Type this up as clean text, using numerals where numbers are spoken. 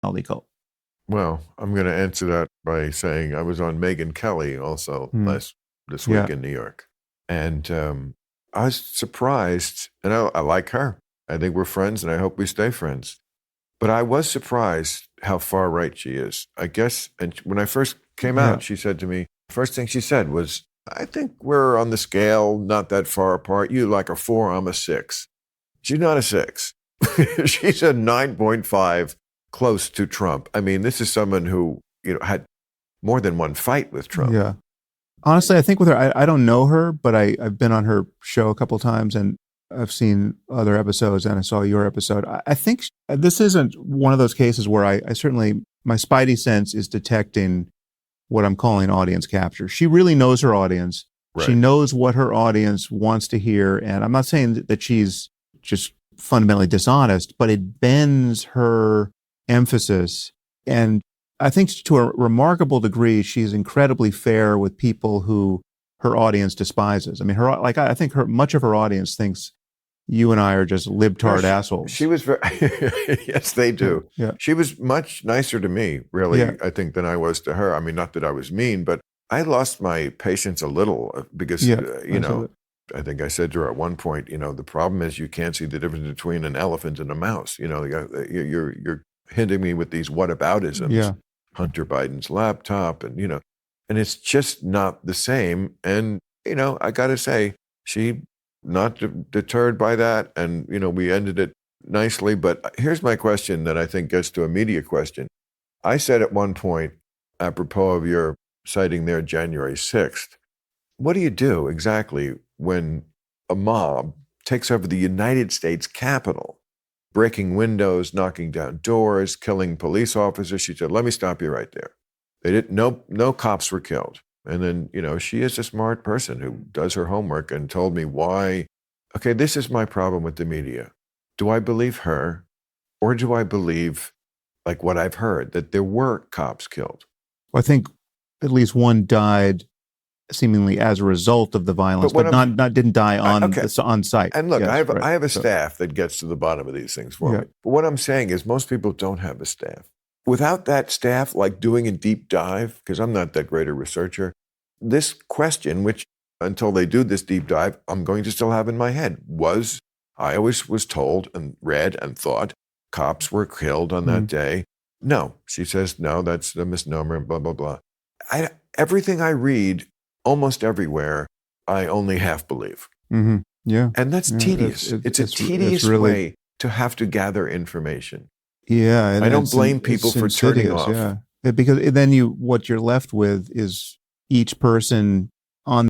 personality cult? Well, I'm going to answer that by saying I was on Megyn Kelly also Mm, this week yeah. in New York. And I was surprised, and I like her. I think we're friends, and I hope we stay friends. But I was surprised how far right she is. I guess, and when I first came Yeah. out, she said to me, first thing she said was, I think we're on the scale not that far apart. You like a 4, I'm a 6. She's not a 6. She's a 9.5, close to Trump. I mean, this is someone who, had more than one fight with Trump. Yeah. Honestly, I think with her, I don't know her, but I've been on her show a couple of times and I've seen other episodes and I saw your episode. I think this isn't one of those cases where I certainly, my spidey sense is detecting what I'm calling audience capture. She really knows her audience. She Right. knows what her audience wants to hear. And I'm not saying that she's just fundamentally dishonest, but it bends her emphasis. And I think to a remarkable degree, she's incredibly fair with people who her audience despises. I mean, I think much of her audience thinks you and I are just No, libtard assholes. she was very, yes, they do. Yeah. She was much nicer to me, really, Yeah. I think, than I was to her. I mean, not that I was mean, but I lost my patience a little because, Yeah. I think I said to her at one point, the problem is you can't see the difference between an elephant and a mouse. You're hitting me with these whataboutisms. Yeah. Hunter Biden's laptop, and and it's just not the same. And I got to say, she not deterred by that, and we ended it nicely. But here's my question that I think gets to a media question. I said at one point, apropos of your citing there January 6th, what do you do exactly when a mob takes over the United States Capitol, breaking windows, knocking down doors, killing police officers? She said, let me stop you right there. They didn't, no cops were killed. And then, she is a smart person who does her homework and told me why. Okay, this is my problem with the media. Do I believe her, or do I believe, like what I've heard, that there were cops killed? I think at least one died seemingly as a result of the violence, but not didn't die on site. And look, yes, I have a staff that gets to the bottom of these things for me. But what I'm saying is most people don't have a staff. Without that staff, like doing a deep dive, because I'm not that great a researcher, this question, which until they do this deep dive, I'm going to still have in my head, I always was told and read and thought cops were killed on that day. No, she says, no, that's a misnomer, and blah, blah, blah. Everything I read, almost everywhere, I only half believe. Mm-hmm. Yeah. And that's tedious. It's a tedious way to have to gather information. Yeah. And I don't blame people for turning off. Yeah. Because then what you're left with is each person